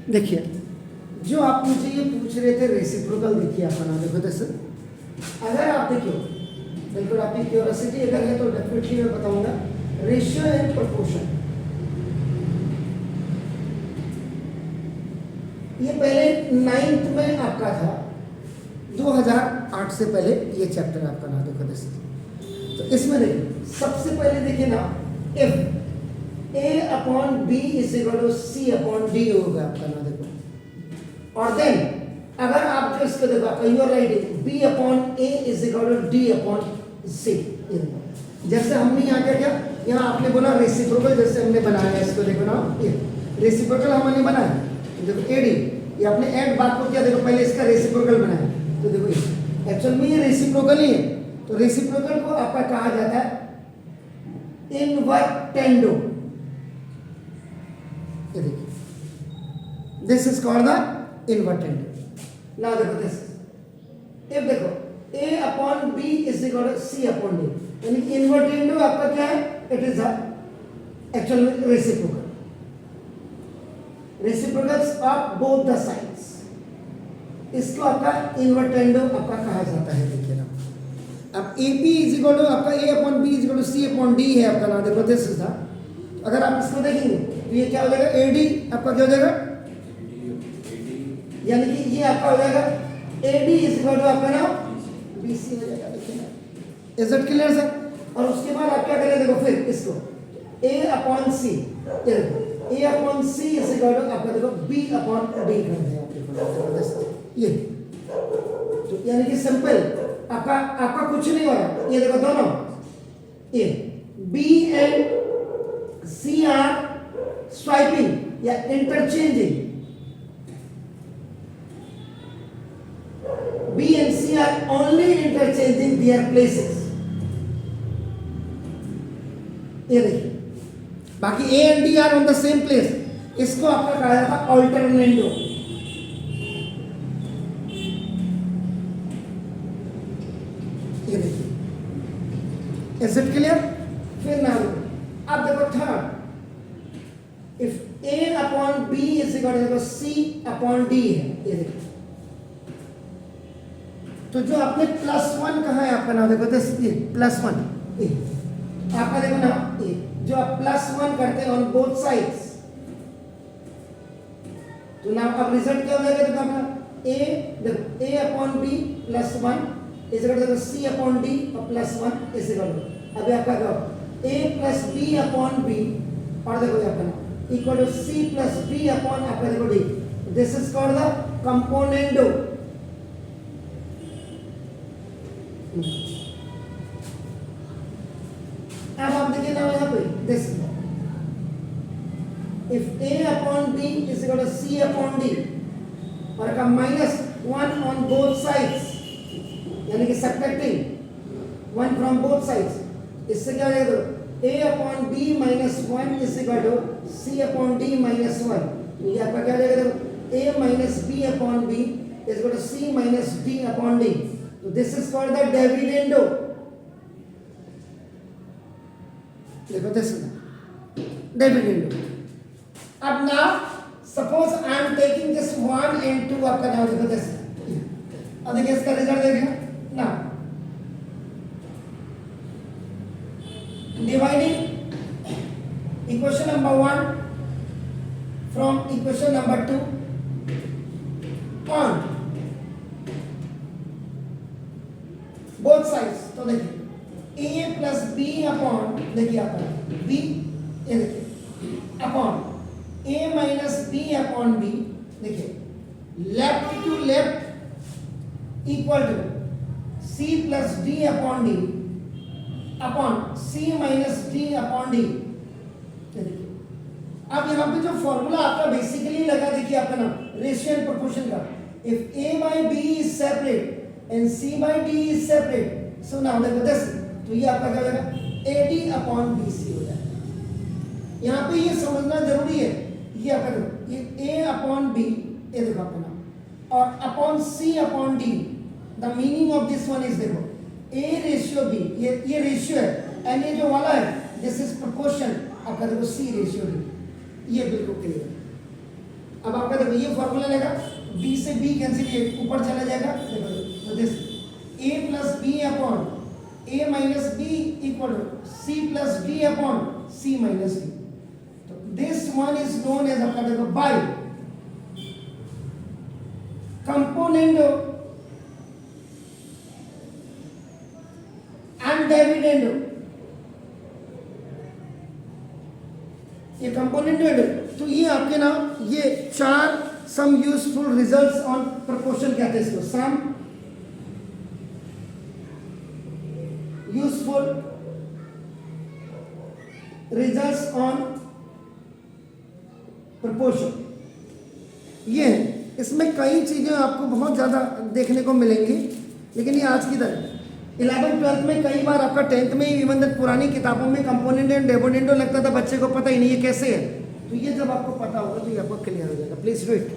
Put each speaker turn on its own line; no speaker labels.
देखिए जो आप मुझे ये पूछ रहे थे रेसिप्रोकल, देखिए आपका नाम देखो जैसे अगर आप देखो बिल्कुल आपकी क्यूरियोसिटी अगर है तो डेफिनेटली मैं बताऊंगा रेशियो एंड प्रोपोर्शन। ये पहले 9th में आपका था, 2008 से पहले ये चैप्टर आपका नाम देखो जैसे। तो इसमें देखिए सबसे पहले देखिए ना if A upon B is equal to C upon D होगा आपका नाम देखो। और देन अगर आप जो इसको देखो you are writing B upon A is equal to D upon C। जैसे हमने यहाँ क्या किया, यहाँ आपने बोला रेसिप्रोकल, जैसे हमने बनाया इसको देखो ना, ये रेसिप्रोकल हमने बनाया देखो AD, ये आपने ऐड बात को किया देखो पहले इसका रेसिप्रोकल बनाया। तो देखो ये एक्चुअल में ये रेसिप्रोकल ही है। तो रेसिप्रोकल को आपका कहा जाता है इनवर्टेंडो। ये देखिए this is called the invertendo. Now देखो दिस इफ देखो A upon B is equal to C upon D, यानी कि इनवर्टेंडो आपका क्या है, it is actual reciprocal, reciprocals of both the sides. इसको आपका इनवर्टेंडो आपका कहा जाता है। देखिए ना अब AP इज इक्वल टू आपका A upon B is equal to C upon D है आपका नाम देखो दिस इज द। अगर आप इसको देखेंगे तो ये क्या हो जाएगा, AD आपका क्या हो जाएगा, यानी कि ये आपका हो जाएगा AD इज इक्वल टू आपका नाम BC हो जाएगा। देखिए ना इज इट क्लियर सर। और उसके बाद आप क्या करें देखो फिर इसको A upon C, A upon C is equal to आपका देखो B अपॉन D कर दिया आपने ये। तो यानी कि सिंपल आपका कुछ नहीं हो रहा, ये देखो दोनों ये B and C are swiping या interchanging, B and C are only interchanging their places। ये देखिए बाकी A and D are on the same place, इसको आपका कहा जाता है अल्टरनेंडो। ये देखिए इज इट क्लियर। फिर ना अब देखो third, if A upon B is equal to C upon D है। ये देखिए तो जो आपने +1 कहा है आपका नाम देखो दिस +1 आपका देखो ना ये जो आप +1 करते हैं ऑन बोथ साइड्स, तो ना आपका रिजल्ट क्या हो जाएगा देखो अपना A upon B +1 is equal to C upon D और +1 इज इक्वल टू अभी आपका क्या A plus B upon B और देखो ये आपका equal to C plus B upon आपका देखो D। This is called the componendo. अब आप देखिए ना यहाँ पे this if A upon B is equal to C upon D और का -1 ऑन बोथ साइड्स, यानी कि सब्ट्रैक्टिंग 1 फ्रॉम बोथ साइड्स, इससे क्या हो जाएगा A upon B -1 is equal to C upon D -1। ये आपका क्या हो जाएगा देखो A minus B upon B is equal to C minus D upon D। तो this is called the dividendo. देखो दिस इज डिविडेंडो। अब now suppose I am taking this 1 and 2 आपका नाम देखो दिस। अब देखिए इसका रिजल्ट देखिए ना, dividing equation number 1 from equation number 2 on both sides. तो देखिए A प्लस B अपॉन देखिए आपका B, ये देखिए upon A minus B upon B, देखिए left to left equal to C plus D upon D upon C minus D upon D। देखिए अब यहाँ पे जो फॉर्मूला आपका बेसिकली लगा देखिए आपका नाम रेशियो एंड प्रोपोर्शन का, if A by B is separate and C by D is separate, so now देखो this, तो ये आपका क्या हो जाएगा AD अपॉन BC हो जाएगा। यहाँ पे ये समझना जरूरी है, ये आपका देखो ये A अपॉन B, ये देखो आपका नाम और upon C upon D, the meaning of this one is देखो A रेशियो B, ये रेशियो है एंड ये जो वाला है दिस इज प्रोपोर्शन आपका देखो C रेशियो D। ये बिल्कुल क्लियर। अब आपका देखो ये फॉर्मूला लेगा, b से b कैंसिल, ये ऊपर चला जाएगा, देखो तो this a plus B upon a minus B equal c plus d upon c minus d। तो this one is known as आपका देखो बाय कंपोनेंट एंड डिविडेंड। ये कंपोनेंट है, तो ये आपके ना ये 4 some useful results on proportion कहते हैं इसको, some useful results on proportion. ये है, इसमें कई चीजें आपको बहुत ज्यादा देखने को मिलेंगी, लेकिन ये आज की तरह 11th-12th में कई बार आपका 10th में इवन तक पुरानी किताबों में कंपोनेंट एंड डिविडेंड लगता था, बच्चे को पता ही नहीं ये कैसे है। तो ये जब आपको पता होगा तो ये आपको क्लियर हो जाएगा। Please do it.